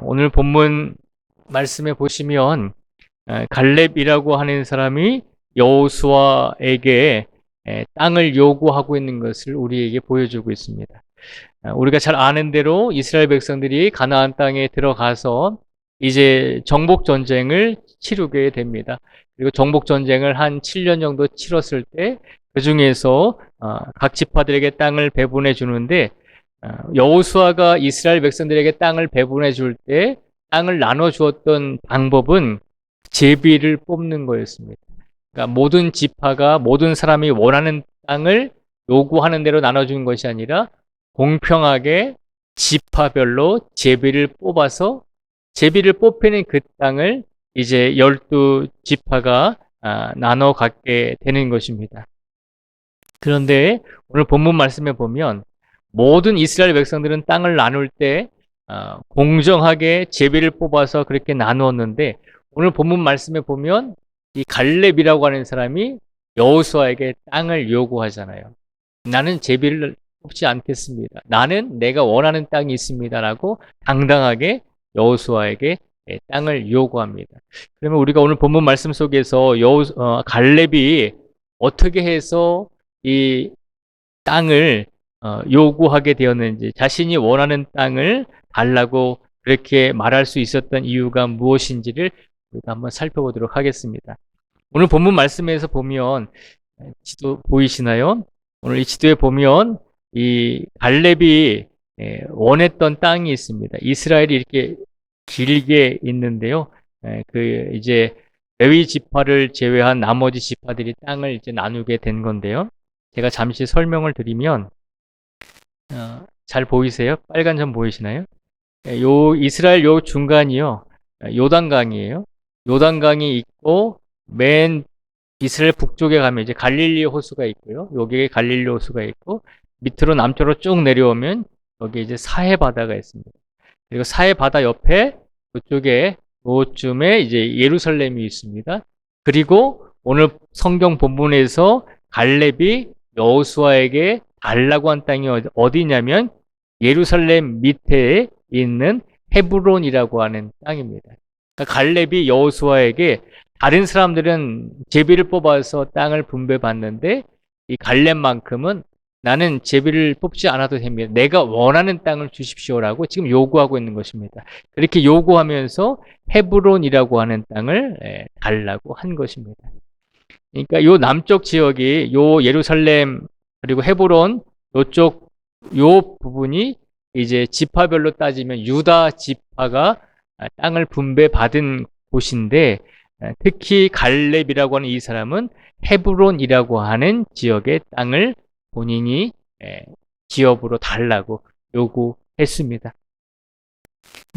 오늘 본문 말씀에 보시면 갈렙이라고 하는 사람이 여호수아에게 땅을 요구하고 있는 것을 우리에게 보여주고 있습니다. 우리가 잘 아는 대로 이스라엘 백성들이 가나안 땅에 들어가서 이제 정복 전쟁을 치르게 됩니다. 그리고 정복 전쟁을 한 7년 정도 치렀을 때 그 중에서 각 지파들에게 땅을 배분해 주는데 여호수아가 이스라엘 백성들에게 땅을 배분해 줄 때 땅을 나눠 주었던 방법은 제비를 뽑는 거였습니다. 그러니까 모든 지파가 모든 사람이 원하는 땅을 요구하는 대로 나눠주는 것이 아니라 공평하게 지파별로 제비를 뽑아서 제비를 뽑히는 그 땅을 이제 12지파가 나눠 갖게 되는 것입니다. 그런데 오늘 본문 말씀에 보면 모든 이스라엘 백성들은 땅을 나눌 때 공정하게 제비를 뽑아서 그렇게 나누었는데 오늘 본문 말씀에 보면 이 갈렙이라고 하는 사람이 여호수아에게 땅을 요구하잖아요. 나는 제비를 뽑지 않겠습니다. 나는 내가 원하는 땅이 있습니다라고 당당하게 여호수아에게 땅을 요구합니다. 그러면 우리가 오늘 본문 말씀 속에서 갈렙이 어떻게 해서 이 땅을 요구하게 되었는지, 자신이 원하는 땅을 달라고 그렇게 말할 수 있었던 이유가 무엇인지를 우리가 한번 살펴보도록 하겠습니다. 오늘 본문 말씀에서 보면 지도 보이시나요? 오늘 이 지도에 보면 이 갈렙이 원했던 땅이 있습니다. 이스라엘이 이렇게 길게 있는데요. 그 이제 레위 지파를 제외한 나머지 지파들이 땅을 이제 나누게 된 건데요. 제가 잠시 설명을 드리면 잘 보이세요? 빨간 점 보이시나요? 요 이스라엘 요 중간이요. 요단강이에요. 요단강이 있고 맨 이스라엘 북쪽에 가면 이제 갈릴리 호수가 있고요. 여기에 갈릴리 호수가 있고 밑으로 남쪽으로 쭉 내려오면 여기 이제 사해 바다가 있습니다. 그리고 사해 바다 옆에 그쪽에 요쯤에 이제 예루살렘이 있습니다. 그리고 오늘 성경 본문에서 갈렙이 여호수아에게 달라고 한 땅이 어디냐면 예루살렘 밑에 있는 헤브론이라고 하는 땅입니다. 그러니까 갈렙이 여호수아에게 다른 사람들은 제비를 뽑아서 땅을 분배받는데 이 갈렙만큼은 나는 제비를 뽑지 않아도 됩니다. 내가 원하는 땅을 주십시오라고 지금 요구하고 있는 것입니다. 그렇게 요구하면서 헤브론이라고 하는 땅을 달라고 한 것입니다. 그러니까 요 남쪽 지역이 요 예루살렘 그리고 헤브론 요쪽 요 부분이 이제 지파별로 따지면 유다 지파가 땅을 분배받은 곳인데 특히 갈렙이라고 하는 이 사람은 헤브론이라고 하는 지역의 땅을 본인이 기업으로 달라고 요구했습니다.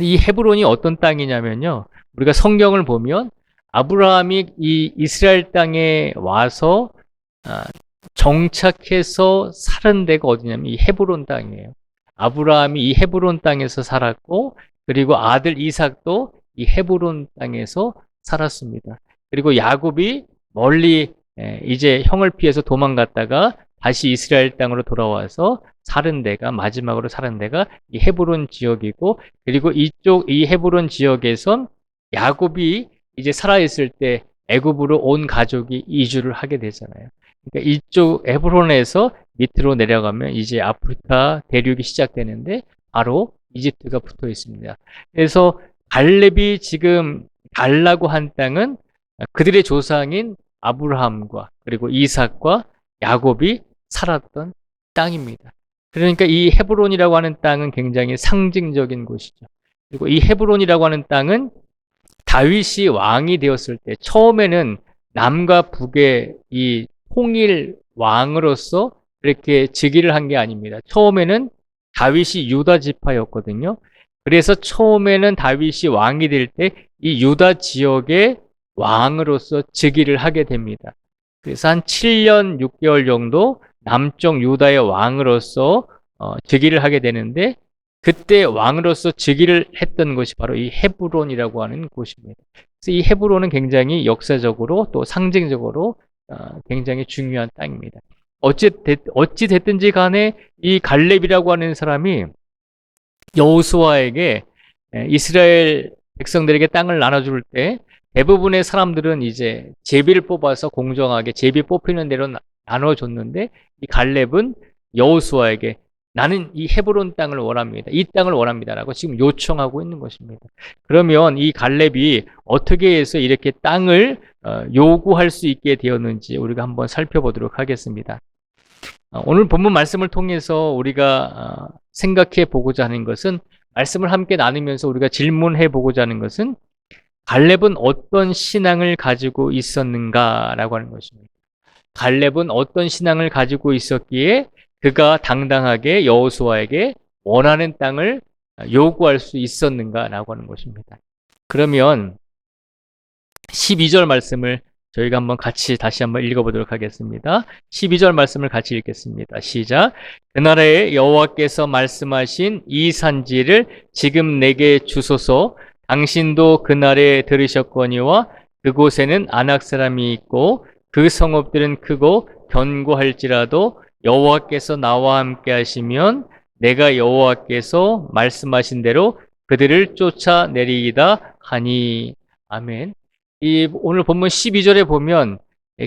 이 헤브론이 어떤 땅이냐면요. 우리가 성경을 보면 아브라함이 이 이스라엘 땅에 와서 정착해서 살은 데가 어디냐면 이 헤브론 땅이에요. 아브라함이 이 헤브론 땅에서 살았고 그리고 아들 이삭도 이 헤브론 땅에서 살았습니다. 그리고 야곱이 멀리 이제 형을 피해서 도망갔다가 다시 이스라엘 땅으로 돌아와서 살은 데가 마지막으로 살은 데가 이 헤브론 지역이고 그리고 이쪽 이 헤브론 지역에선 야곱이 이제 살아있을 때 애굽으로 온 가족이 이주를 하게 되잖아요. 그러니까 이쪽 헤브론에서 밑으로 내려가면 이제 아프리카 대륙이 시작되는데 바로 이집트가 붙어 있습니다. 그래서 갈렙이 지금 달라고 한 땅은 그들의 조상인 아브라함과 그리고 이삭과 야곱이 살았던 땅입니다. 그러니까 이 헤브론이라고 하는 땅은 굉장히 상징적인 곳이죠. 그리고 이 헤브론이라고 하는 땅은 다윗이 왕이 되었을 때 처음에는 남과 북의 이 통일 왕으로서 그렇게 즉위를 한 게 아닙니다. 처음에는 다윗이 유다 지파였거든요. 그래서 처음에는 다윗이 왕이 될 때 이 유다 지역의 왕으로서 즉위를 하게 됩니다. 그래서 한 7년 6개월 정도 남쪽 유다의 왕으로서 즉위를 하게 되는데 그때 왕으로서 즉위를 했던 것이 바로 이 헤브론이라고 하는 곳입니다. 그래서 이 헤브론은 굉장히 역사적으로 또 상징적으로 굉장히 중요한 땅입니다. 어찌 됐든지 간에 이 갈렙이라고 하는 사람이 여호수아에게 이스라엘 백성들에게 땅을 나눠줄 때 대부분의 사람들은 이제 제비를 뽑아서 공정하게 제비 뽑히는 대로 나눠줬는데 이 갈렙은 여호수아에게 나는 이 헤브론 땅을 원합니다. 이 땅을 원합니다라고 지금 요청하고 있는 것입니다. 그러면 이 갈렙이 어떻게 해서 이렇게 땅을 요구할 수 있게 되었는지 우리가 한번 살펴보도록 하겠습니다. 오늘 본문 말씀을 통해서 우리가 생각해 보고자 하는 것은, 말씀을 함께 나누면서 우리가 질문해 보고자 하는 것은 갈렙은 어떤 신앙을 가지고 있었는가라고 하는 것입니다. 갈렙은 어떤 신앙을 가지고 있었기에 그가 당당하게 여호수아에게 원하는 땅을 요구할 수 있었는가라고 하는 것입니다. 그러면 12절 말씀을 저희가 한번 같이 다시 한번 읽어보도록 하겠습니다. 12절 말씀을 같이 읽겠습니다. 시작. 그날에 여호와께서 말씀하신 이 산지를 지금 내게 주소서. 당신도 그날에 들으셨거니와 그곳에는 아낙 사람이 있고 그 성읍들은 크고 견고할지라도 여호와께서 나와 함께 하시면 내가 여호와께서 말씀하신 대로 그들을 쫓아내리이다 하니. 아멘. 이 오늘 본문 12절에 보면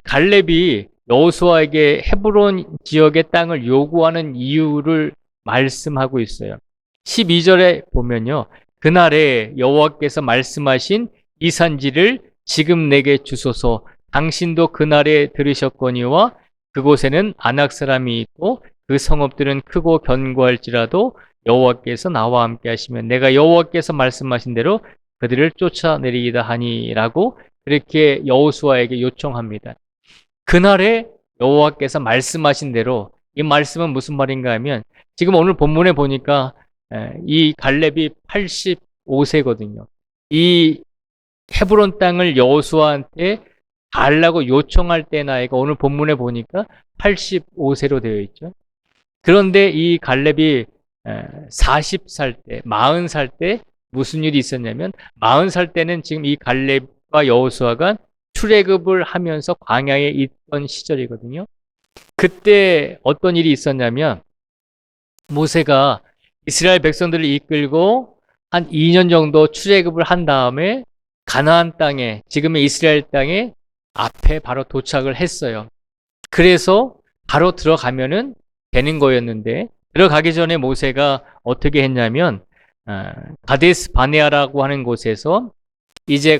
갈렙이 여호수아에게 헤브론 지역의 땅을 요구하는 이유를 말씀하고 있어요. 12절에 보면요. 그날에 여호와께서 말씀하신 이 산지를 지금 내게 주소서. 당신도 그날에 들으셨거니와 그곳에는 아낙 사람이 있고 그 성읍들은 크고 견고할지라도 여호와께서 나와 함께 하시면 내가 여호와께서 말씀하신 대로 그들을 쫓아내리이다 하니라고 그렇게 여호수아에게 요청합니다. 그날에 여호와께서 말씀하신 대로, 이 말씀은 무슨 말인가 하면 지금 오늘 본문에 보니까 이 갈렙이 85세거든요. 이 헤브론 땅을 여호수아한테 달라고 요청할 때 나이가 오늘 본문에 보니까 85세로 되어 있죠. 그런데 이 갈렙이 40살 때, 40살 때 무슨 일이 있었냐면 40살 때는 지금 이 갈렙과 여호수아가 출애굽을 하면서 광야에 있던 시절이거든요. 그때 어떤 일이 있었냐면 모세가 이스라엘 백성들을 이끌고 한 2년 정도 출애굽을 한 다음에 가나안 땅에, 지금의 이스라엘 땅에 앞에 바로 도착을 했어요. 그래서 바로 들어가면은 되는 거였는데, 들어가기 전에 모세가 어떻게 했냐면 가데스 바네아라고 하는 곳에서 이제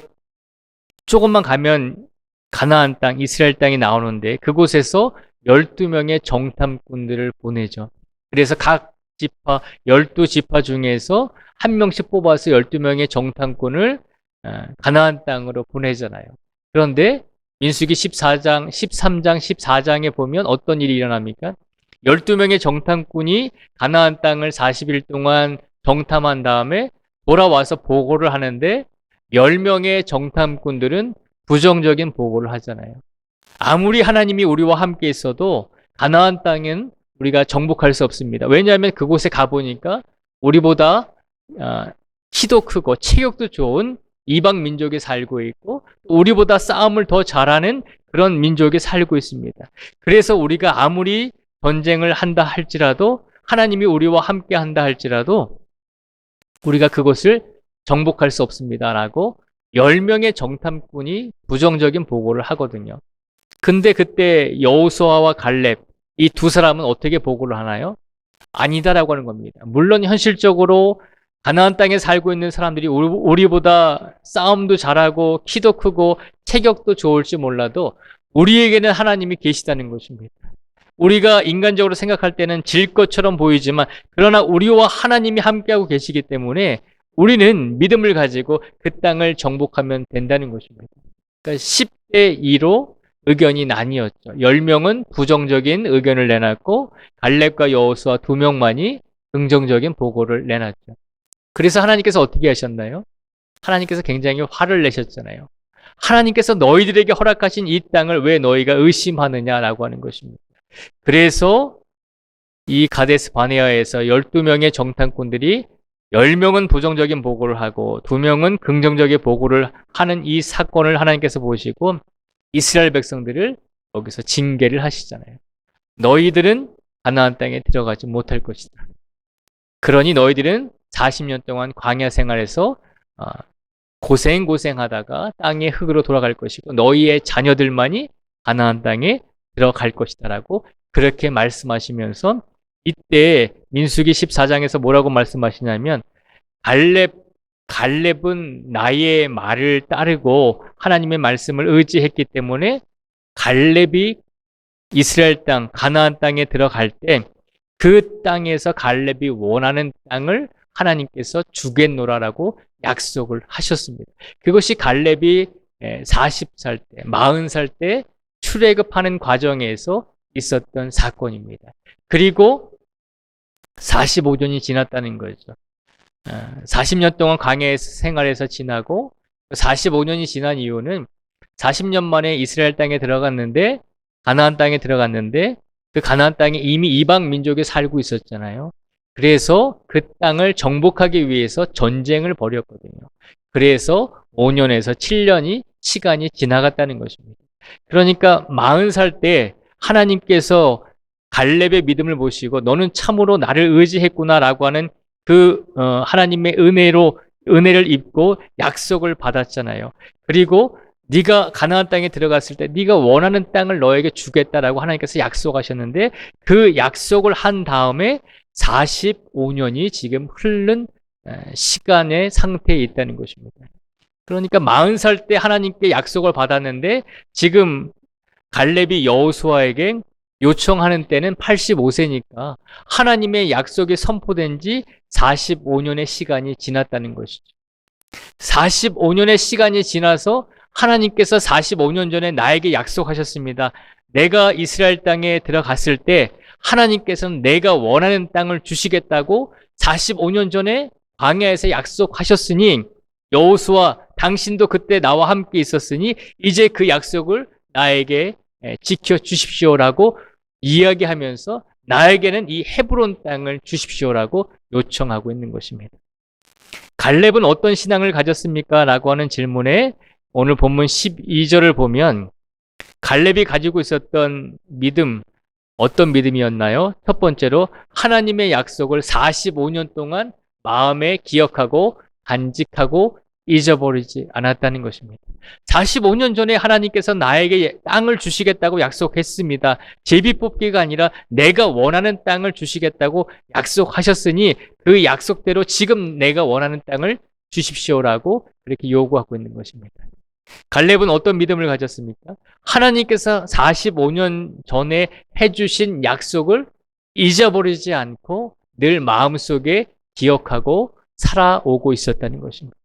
조금만 가면 가나안 땅, 이스라엘 땅이 나오는데 그곳에서 12명의 정탐꾼들을 보내죠. 그래서 각 지파, 12지파 중에서 한 명씩 뽑아서 12명의 정탐꾼을 가나안 땅으로 보내잖아요. 그런데 민수기 13장, 14장에 보면 어떤 일이 일어납니까? 12명의 정탐꾼이 가나안 땅을 40일 동안 정탐한 다음에 돌아와서 보고를 하는데 10명의 정탐꾼들은 부정적인 보고를 하잖아요. 아무리 하나님이 우리와 함께 있어도 가나안 땅은 우리가 정복할 수 없습니다. 왜냐하면 그곳에 가보니까 우리보다 키도 크고 체격도 좋은 이방 민족이 살고 있고 우리보다 싸움을 더 잘하는 그런 민족이 살고 있습니다. 그래서 우리가 아무리 전쟁을 한다 할지라도, 하나님이 우리와 함께 한다 할지라도 우리가 그곳을 정복할 수 없습니다라고 10명의 정탐꾼이 부정적인 보고를 하거든요. 근데 그때 여호수아와 갈렙, 이 두 사람은 어떻게 보고를 하나요? 아니다라고 하는 겁니다. 물론 현실적으로 가나안 땅에 살고 있는 사람들이 우리보다 싸움도 잘하고 키도 크고 체격도 좋을지 몰라도 우리에게는 하나님이 계시다는 것입니다. 우리가 인간적으로 생각할 때는 질 것처럼 보이지만 그러나 우리와 하나님이 함께하고 계시기 때문에 우리는 믿음을 가지고 그 땅을 정복하면 된다는 것입니다. 그러니까 10대 2로 의견이 나뉘었죠. 10명은 부정적인 의견을 내놨고 갈렙과 여호수아 2명만이 긍정적인 보고를 내놨죠. 그래서 하나님께서 어떻게 하셨나요? 하나님께서 굉장히 화를 내셨잖아요. 하나님께서 너희들에게 허락하신 이 땅을 왜 너희가 의심하느냐라고 하는 것입니다. 그래서 이 가데스 바네아에서 12명의 정탐꾼들이 10명은 부정적인 보고를 하고 2명은 긍정적인 보고를 하는 이 사건을 하나님께서 보시고 이스라엘 백성들을 여기서 징계를 하시잖아요. 너희들은 가나안 땅에 들어가지 못할 것이다. 그러니 너희들은 40년 동안 광야 생활에서 고생하다가 땅의 흙으로 돌아갈 것이고 너희의 자녀들만이 가나안 땅에 들어갈 것이다라고 그렇게 말씀하시면서 이때 민수기 14장에서 뭐라고 말씀하시냐면 갈렙은 나의 말을 따르고 하나님의 말씀을 의지했기 때문에 갈렙이 이스라엘 땅 가나안 땅에 들어갈 때 그 땅에서 갈렙이 원하는 땅을 하나님께서 주겠노라라고 약속을 하셨습니다. 그것이 갈렙이 40살 때, 40살 때 출애굽하는 과정에서 있었던 사건입니다. 그리고 45년이 지났다는 거죠. 40년 동안 광야 생활에서 지나고 45년이 지난 이유는 40년 만에 이스라엘 땅에 들어갔는데 가나안 땅에 들어갔는데 그 가나안 땅에 이미 이방 민족이 살고 있었잖아요. 그래서 그 땅을 정복하기 위해서 전쟁을 벌였거든요. 그래서 5년에서 7년이 시간이 지나갔다는 것입니다. 그러니까 40살 때 하나님께서 갈렙의 믿음을 보시고 너는 참으로 나를 의지했구나라고 하는 그 하나님의 은혜를 입고 약속을 받았잖아요. 그리고 네가 가나안 땅에 들어갔을 때 네가 원하는 땅을 너에게 주겠다라고 하나님께서 약속하셨는데 그 약속을 한 다음에 45년이 지금 흐른 시간의 상태에 있다는 것입니다. 그러니까 40살 때 하나님께 약속을 받았는데 지금 갈렙이 여호수아에게 요청하는 때는 85세니까 하나님의 약속이 선포된 지 45년의 시간이 지났다는 것이죠. 45년의 시간이 지나서 하나님께서 45년 전에 나에게 약속하셨습니다. 내가 이스라엘 땅에 들어갔을 때 하나님께서는 내가 원하는 땅을 주시겠다고 45년 전에 광야에서 약속하셨으니 여호수아 당신도 그때 나와 함께 있었으니 이제 그 약속을 나에게 지켜주십시오라고 이야기하면서 나에게는 이 헤브론 땅을 주십시오라고 요청하고 있는 것입니다. 갈렙은 어떤 신앙을 가졌습니까? 라고 하는 질문에 오늘 본문 12절을 보면 갈렙이 가지고 있었던 믿음, 어떤 믿음이었나요? 첫 번째로 하나님의 약속을 45년 동안 마음에 기억하고 간직하고 잊어버리지 않았다는 것입니다. 45년 전에 하나님께서 나에게 땅을 주시겠다고 약속했습니다. 제비 뽑기가 아니라 내가 원하는 땅을 주시겠다고 약속하셨으니 그 약속대로 지금 내가 원하는 땅을 주십시오라고 그렇게 요구하고 있는 것입니다. 갈렙은 어떤 믿음을 가졌습니까? 하나님께서 45년 전에 해주신 약속을 잊어버리지 않고 늘 마음속에 기억하고 살아오고 있었다는 것입니다.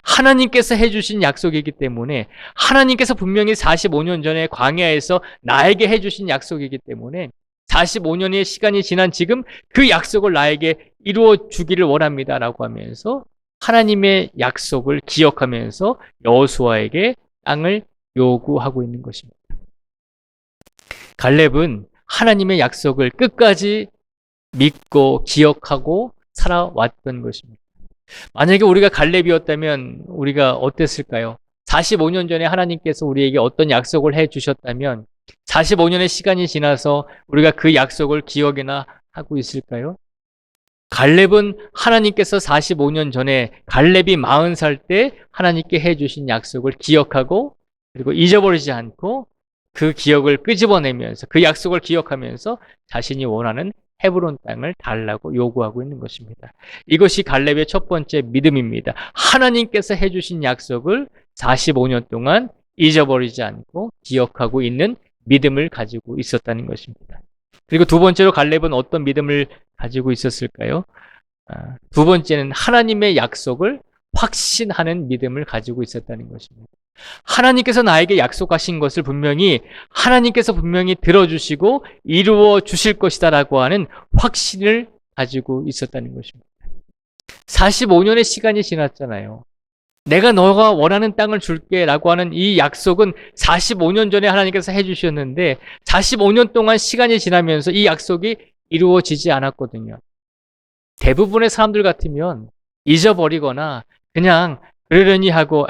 하나님께서 해주신 약속이기 때문에 하나님께서 분명히 45년 전에 광야에서 나에게 해주신 약속이기 때문에 45년의 시간이 지난 지금 그 약속을 나에게 이루어 주기를 원합니다라고 하면서 하나님의 약속을 기억하면서 여호수아에게 땅을 요구하고 있는 것입니다. 갈렙은 하나님의 약속을 끝까지 믿고 기억하고 살아왔던 것입니다. 만약에 우리가 갈렙이었다면 우리가 어땠을까요? 45년 전에 하나님께서 우리에게 어떤 약속을 해 주셨다면 45년의 시간이 지나서 우리가 그 약속을 기억이나 하고 있을까요? 갈렙은 하나님께서 45년 전에 갈렙이 40살 때 하나님께 해주신 약속을 기억하고 그리고 잊어버리지 않고 그 기억을 끄집어내면서 그 약속을 기억하면서 자신이 원하는 헤브론 땅을 달라고 요구하고 있는 것입니다. 이것이 갈렙의 첫 번째 믿음입니다. 하나님께서 해주신 약속을 45년 동안 잊어버리지 않고 기억하고 있는 믿음을 가지고 있었다는 것입니다. 그리고 두 번째로 갈렙은 어떤 믿음을 가지고 있었을까요? 두 번째는 하나님의 약속을 확신하는 믿음을 가지고 있었다는 것입니다. 하나님께서 나에게 약속하신 것을 하나님께서 분명히 들어주시고 이루어 주실 것이다라고 하는 확신을 가지고 있었다는 것입니다. 45년의 시간이 지났잖아요. 내가 너가 원하는 땅을 줄게 라고 하는 이 약속은 45년 전에 하나님께서 해주셨는데 45년 동안 시간이 지나면서 이 약속이 이루어지지 않았거든요. 대부분의 사람들 같으면 잊어버리거나 그냥 그러려니 하고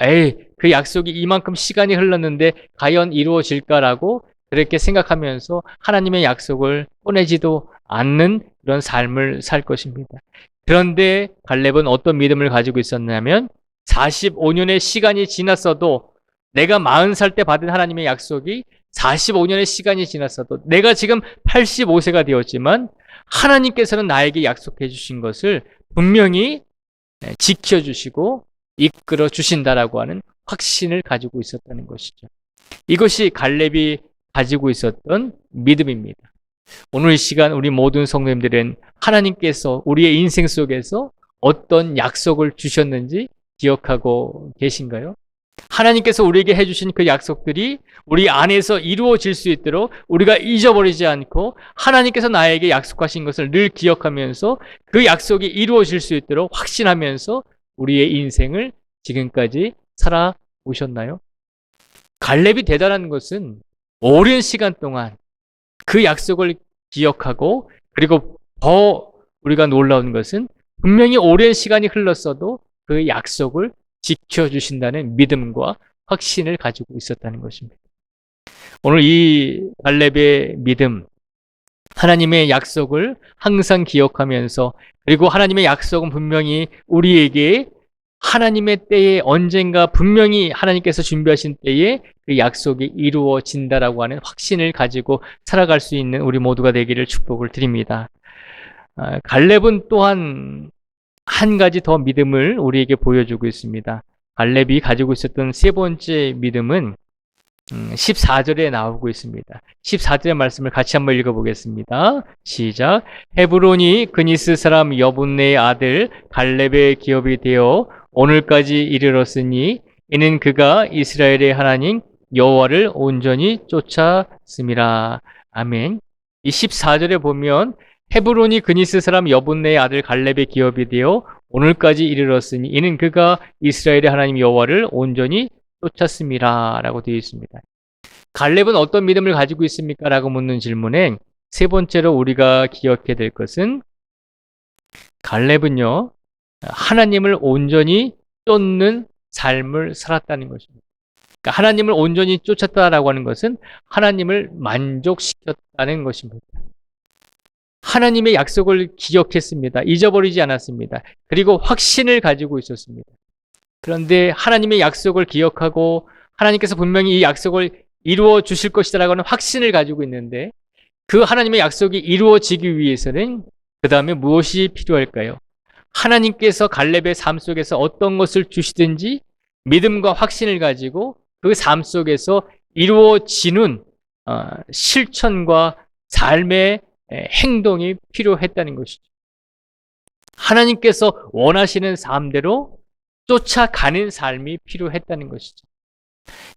그 약속이 이만큼 시간이 흘렀는데 과연 이루어질까라고 그렇게 생각하면서 하나님의 약속을 꺼내지도 않는 그런 삶을 살 것입니다. 그런데 갈렙은 어떤 믿음을 가지고 있었냐면 45년의 시간이 지났어도 내가 40살 때 받은 하나님의 약속이 45년의 시간이 지났어도 내가 지금 85세가 되었지만 하나님께서는 나에게 약속해 주신 것을 분명히 지켜주시고 이끌어 주신다라고 하는 확신을 가지고 있었다는 것이죠. 이것이 갈렙이 가지고 있었던 믿음입니다. 오늘 이 시간 우리 모든 성도님들은 하나님께서 우리의 인생 속에서 어떤 약속을 주셨는지 기억하고 계신가요? 하나님께서 우리에게 해주신 그 약속들이 우리 안에서 이루어질 수 있도록 우리가 잊어버리지 않고 하나님께서 나에게 약속하신 것을 늘 기억하면서 그 약속이 이루어질 수 있도록 확신하면서 우리의 인생을 지금까지 살아오셨나요? 갈렙이 대단한 것은 오랜 시간 동안 그 약속을 기억하고 그리고 더 우리가 놀라운 것은 분명히 오랜 시간이 흘렀어도 그 약속을 지켜주신다는 믿음과 확신을 가지고 있었다는 것입니다. 오늘 이 갈렙의 믿음, 하나님의 약속을 항상 기억하면서 그리고 하나님의 약속은 분명히 우리에게 하나님의 때에 언젠가 분명히 하나님께서 준비하신 때에 그 약속이 이루어진다라고 하는 확신을 가지고 살아갈 수 있는 우리 모두가 되기를 축복을 드립니다. 갈렙은 또한 한 가지 더 믿음을 우리에게 보여주고 있습니다. 갈렙이 가지고 있었던 세 번째 믿음은 14절에 나오고 있습니다. 14절의 말씀을 같이 한번 읽어보겠습니다. 시작. 헤브론이 그니스 사람 여분네의 아들 갈렙의 기업이 되어 오늘까지 이르렀으니 이는 그가 이스라엘의 하나님 여호와를 온전히 쫓았음이라. 아멘. 이 14절에 보면 헤브론이 그니스 사람 여분네의 아들 갈렙의 기업이 되어 오늘까지 이르렀으니 이는 그가 이스라엘의 하나님 여호와를 온전히 쫓았음이라 라고 되어 있습니다. 갈렙은 어떤 믿음을 가지고 있습니까? 라고 묻는 질문에 세 번째로 우리가 기억해야 될 것은 갈렙은요 하나님을 온전히 쫓는 삶을 살았다는 것입니다. 그러니까 하나님을 온전히 쫓았다라고 하는 것은 하나님을 만족시켰다는 것입니다. 하나님의 약속을 기억했습니다. 잊어버리지 않았습니다. 그리고 확신을 가지고 있었습니다. 그런데 하나님의 약속을 기억하고 하나님께서 분명히 이 약속을 이루어 주실 것이다라고 하는 확신을 가지고 있는데 그 하나님의 약속이 이루어지기 위해서는 그 다음에 무엇이 필요할까요? 하나님께서 갈렙의 삶 속에서 어떤 것을 주시든지 믿음과 확신을 가지고 그 삶 속에서 이루어지는 실천과 삶의 행동이 필요했다는 것이죠. 하나님께서 원하시는 삶대로 쫓아가는 삶이 필요했다는 것이죠.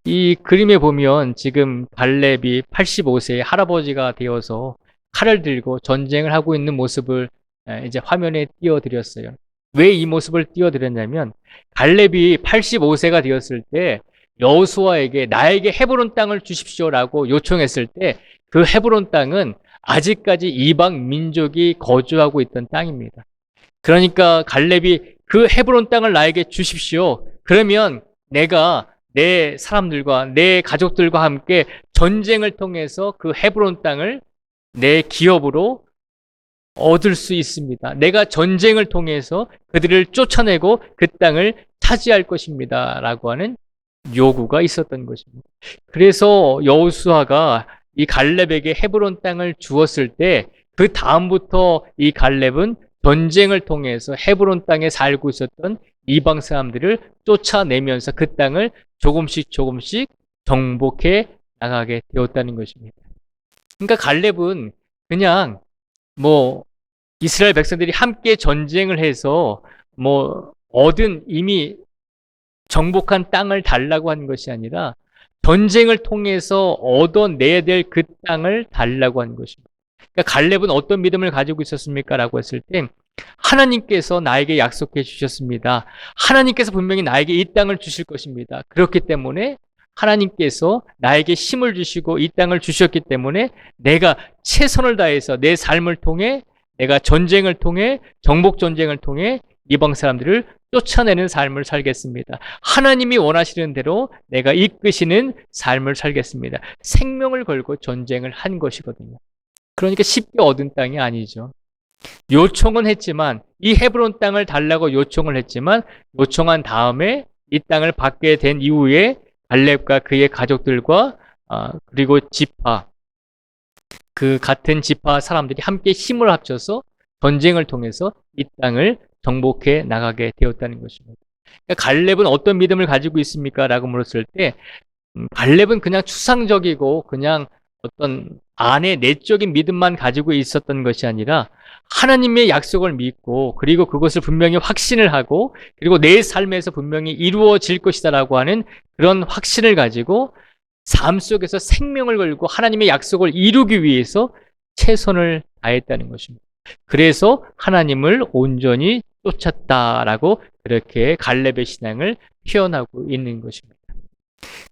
이 그림에 보면 지금 갈렙이 85세의 할아버지가 되어서 칼을 들고 전쟁을 하고 있는 모습을 이제 화면에 띄워드렸어요. 왜 이 모습을 띄워드렸냐면 갈렙이 85세가 되었을 때 여호수아에게 나에게 헤브론 땅을 주십시오라고 요청했을 때 그 헤브론 땅은 아직까지 이방 민족이 거주하고 있던 땅입니다. 그러니까 갈렙이 그 헤브론 땅을 나에게 주십시오. 그러면 내가 내 사람들과 내 가족들과 함께 전쟁을 통해서 그 헤브론 땅을 내 기업으로 얻을 수 있습니다. 내가 전쟁을 통해서 그들을 쫓아내고 그 땅을 차지할 것입니다. 라고 하는 요구가 있었던 것입니다. 그래서 여호수아가 이 갈렙에게 헤브론 땅을 주었을 때 그 다음부터 이 갈렙은 전쟁을 통해서 헤브론 땅에 살고 있었던 이방 사람들을 쫓아내면서 그 땅을 조금씩 정복해 나가게 되었다는 것입니다. 그러니까 갈렙은 그냥 이스라엘 백성들이 함께 전쟁을 해서 얻은 이미 정복한 땅을 달라고 하는 것이 아니라 전쟁을 통해서 얻어내야 될 그 땅을 달라고 하는 것입니다. 그러니까 갈렙은 어떤 믿음을 가지고 있었습니까? 라고 했을 때 하나님께서 나에게 약속해 주셨습니다. 하나님께서 분명히 나에게 이 땅을 주실 것입니다. 그렇기 때문에 하나님께서 나에게 힘을 주시고 이 땅을 주셨기 때문에 내가 최선을 다해서 내 삶을 통해 내가 전쟁을 통해 정복 전쟁을 통해 이방 사람들을 쫓아내는 삶을 살겠습니다. 하나님이 원하시는 대로 내가 이끄시는 삶을 살겠습니다. 생명을 걸고 전쟁을 한 것이거든요. 그러니까 쉽게 얻은 땅이 아니죠. 요청은 했지만 이 헤브론 땅을 달라고 요청을 했지만 요청한 다음에 이 땅을 받게 된 이후에 갈렙과 그의 가족들과 그리고 지파 그 같은 지파 사람들이 함께 힘을 합쳐서 전쟁을 통해서 이 땅을 정복해 나가게 되었다는 것입니다. 그러니까 갈렙은 어떤 믿음을 가지고 있습니까? 라고 물었을 때 갈렙은 그냥 추상적이고 그냥 어떤 안에 내적인 믿음만 가지고 있었던 것이 아니라 하나님의 약속을 믿고 그리고 그것을 분명히 확신을 하고 그리고 내 삶에서 분명히 이루어질 것이다라고 하는 그런 확신을 가지고 삶 속에서 생명을 걸고 하나님의 약속을 이루기 위해서 최선을 다했다는 것입니다. 그래서 하나님을 온전히 쫓았다라고 그렇게 갈렙의 신앙을 표현하고 있는 것입니다.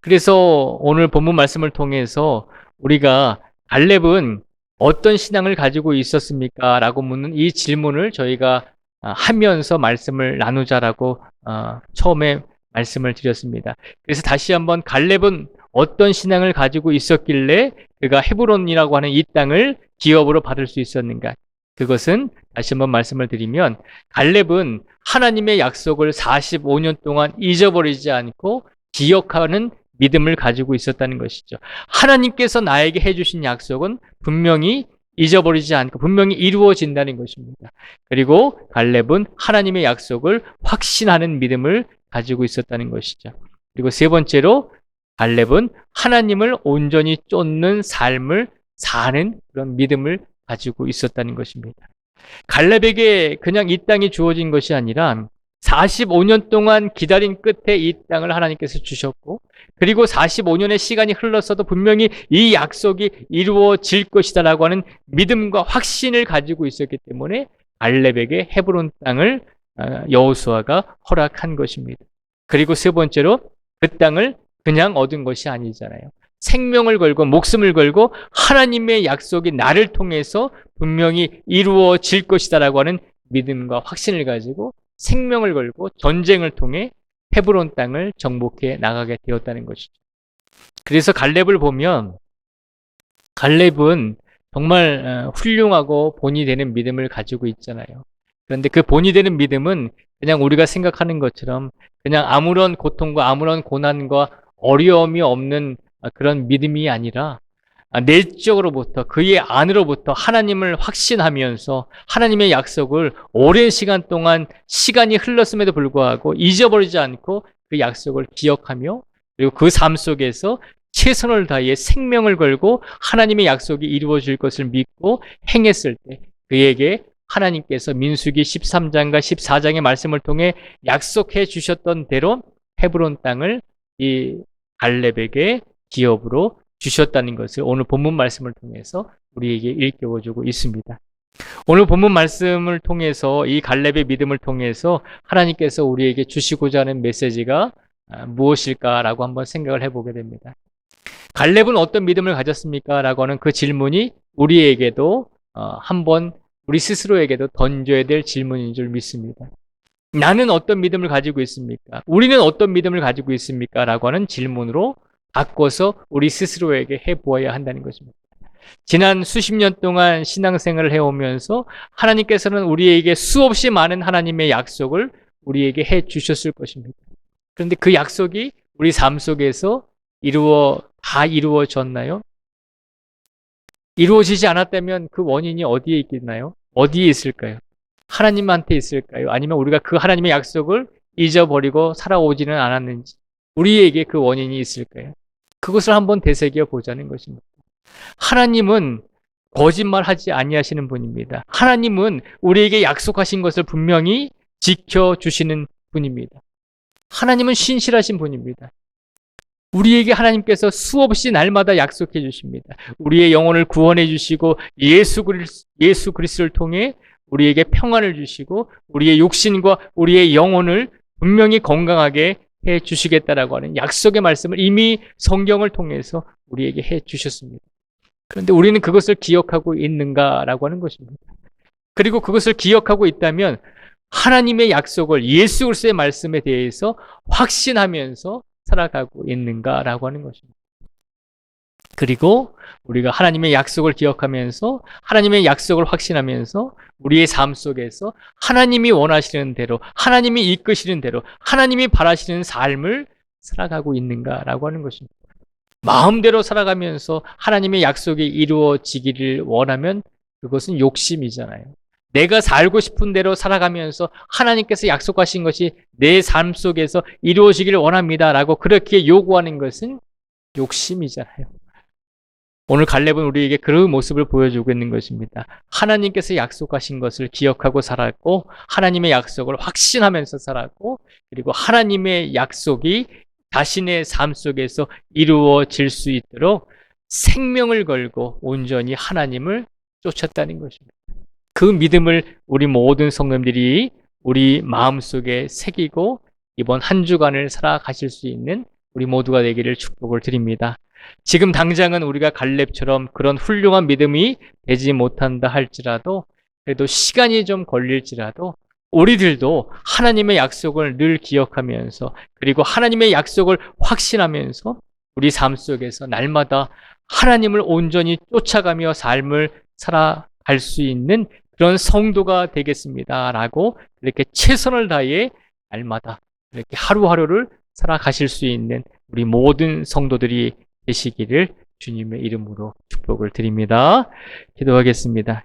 그래서 오늘 본문 말씀을 통해서 우리가 갈렙은 어떤 신앙을 가지고 있었습니까? 라고 묻는 이 질문을 저희가 하면서 말씀을 나누자라고 처음에 말씀을 드렸습니다. 그래서 다시 한번 갈렙은 어떤 신앙을 가지고 있었길래 그가 헤브론이라고 하는 이 땅을 기업으로 받을 수 있었는가? 그것은 다시 한번 말씀을 드리면 갈렙은 하나님의 약속을 45년 동안 잊어버리지 않고 기억하는 믿음을 가지고 있었다는 것이죠. 하나님께서 나에게 해주신 약속은 분명히 잊어버리지 않고 분명히 이루어진다는 것입니다. 그리고 갈렙은 하나님의 약속을 확신하는 믿음을 가지고 있었다는 것이죠. 그리고 세 번째로 갈렙은 하나님을 온전히 쫓는 삶을 사는 그런 믿음을 가지고 있었다는 것입니다. 갈렙에게 그냥 이 땅이 주어진 것이 아니라 45년 동안 기다린 끝에 이 땅을 하나님께서 주셨고 그리고 45년의 시간이 흘렀어도 분명히 이 약속이 이루어질 것이다라고 하는 믿음과 확신을 가지고 있었기 때문에 갈렙에게 헤브론 땅을 여호수아가 허락한 것입니다. 그리고 세 번째로 그 땅을 그냥 얻은 것이 아니잖아요. 생명을 걸고 목숨을 걸고 하나님의 약속이 나를 통해서 분명히 이루어질 것이다라고 하는 믿음과 확신을 가지고 생명을 걸고 전쟁을 통해 헤브론 땅을 정복해 나가게 되었다는 것이죠. 그래서 갈렙을 보면 갈렙은 정말 훌륭하고 본이 되는 믿음을 가지고 있잖아요. 그런데 그 본이 되는 믿음은 그냥 우리가 생각하는 것처럼 그냥 아무런 고통과 아무런 고난과 어려움이 없는 그런 믿음이 아니라 내적으로부터 그의 안으로부터 하나님을 확신하면서 하나님의 약속을 오랜 시간 동안 시간이 흘렀음에도 불구하고 잊어버리지 않고 그 약속을 기억하며 그리고 그 삶 속에서 최선을 다해 생명을 걸고 하나님의 약속이 이루어질 것을 믿고 행했을 때 그에게 하나님께서 민수기 13장과 14장의 말씀을 통해 약속해 주셨던 대로 헤브론 땅을 이 갈렙에게 기업으로 주셨다는 것을 오늘 본문 말씀을 통해서 우리에게 일깨워주고 있습니다. 오늘 본문 말씀을 통해서 이 갈렙의 믿음을 통해서 하나님께서 우리에게 주시고자 하는 메시지가 무엇일까라고 한번 생각을 해보게 됩니다. 갈렙은 어떤 믿음을 가졌습니까? 라고 하는 그 질문이 우리에게도 한번 우리 스스로에게도 던져야 될 질문인 줄 믿습니다. 나는 어떤 믿음을 가지고 있습니까? 우리는 어떤 믿음을 가지고 있습니까? 라고 하는 질문으로 바꿔서 우리 스스로에게 해보아야 한다는 것입니다. 지난 수십 년 동안 신앙생활을 해오면서 하나님께서는 우리에게 수없이 많은 하나님의 약속을 우리에게 해주셨을 것입니다. 그런데 그 약속이 우리 삶 속에서 다 이루어졌나요? 이루어지지 않았다면 그 원인이 어디에 있겠나요? 어디에 있을까요? 하나님한테 있을까요? 아니면 우리가 그 하나님의 약속을 잊어버리고 살아오지는 않았는지 우리에게 그 원인이 있을까요? 그것을 한번 되새겨 보자는 것입니다. 하나님은 거짓말하지 아니하시는 분입니다. 하나님은 우리에게 약속하신 것을 분명히 지켜주시는 분입니다. 하나님은 신실하신 분입니다. 우리에게 하나님께서 수없이 날마다 약속해 주십니다. 우리의 영혼을 구원해 주시고 예수 그리스도를 통해 우리에게 평안을 주시고 우리의 육신과 우리의 영혼을 분명히 건강하게 해 주시겠다라고 하는 약속의 말씀을 이미 성경을 통해서 우리에게 해 주셨습니다. 그런데 우리는 그것을 기억하고 있는가라고 하는 것입니다. 그리고 그것을 기억하고 있다면 하나님의 약속을 예수 그리스도의 말씀에 대해서 확신하면서 살아가고 있는가라고 하는 것입니다. 그리고 우리가 하나님의 약속을 기억하면서 하나님의 약속을 확신하면서 우리의 삶 속에서 하나님이 원하시는 대로, 하나님이 이끄시는 대로, 하나님이 바라시는 삶을 살아가고 있는가라고 하는 것입니다. 마음대로 살아가면서 하나님의 약속이 이루어지기를 원하면 그것은 욕심이잖아요. 내가 살고 싶은 대로 살아가면서 하나님께서 약속하신 것이 내 삶 속에서 이루어지기를 원합니다라고 그렇게 요구하는 것은 욕심이잖아요. 오늘 갈렙은 우리에게 그런 모습을 보여주고 있는 것입니다. 하나님께서 약속하신 것을 기억하고 살았고 하나님의 약속을 확신하면서 살았고 그리고 하나님의 약속이 자신의 삶 속에서 이루어질 수 있도록 생명을 걸고 온전히 하나님을 쫓았다는 것입니다. 그 믿음을 우리 모든 성도님들이 우리 마음속에 새기고 이번 한 주간을 살아가실 수 있는 우리 모두가 되기를 축복을 드립니다. 지금 당장은 우리가 갈렙처럼 그런 훌륭한 믿음이 되지 못한다 할지라도 그래도 시간이 좀 걸릴지라도 우리들도 하나님의 약속을 늘 기억하면서 그리고 하나님의 약속을 확신하면서 우리 삶 속에서 날마다 하나님을 온전히 쫓아가며 삶을 살아갈 수 있는 그런 성도가 되겠습니다라고 이렇게 최선을 다해 날마다 이렇게 하루하루를 살아가실 수 있는 우리 모든 성도들이 되시기를 주님의 이름으로 축복을 드립니다. 기도하겠습니다.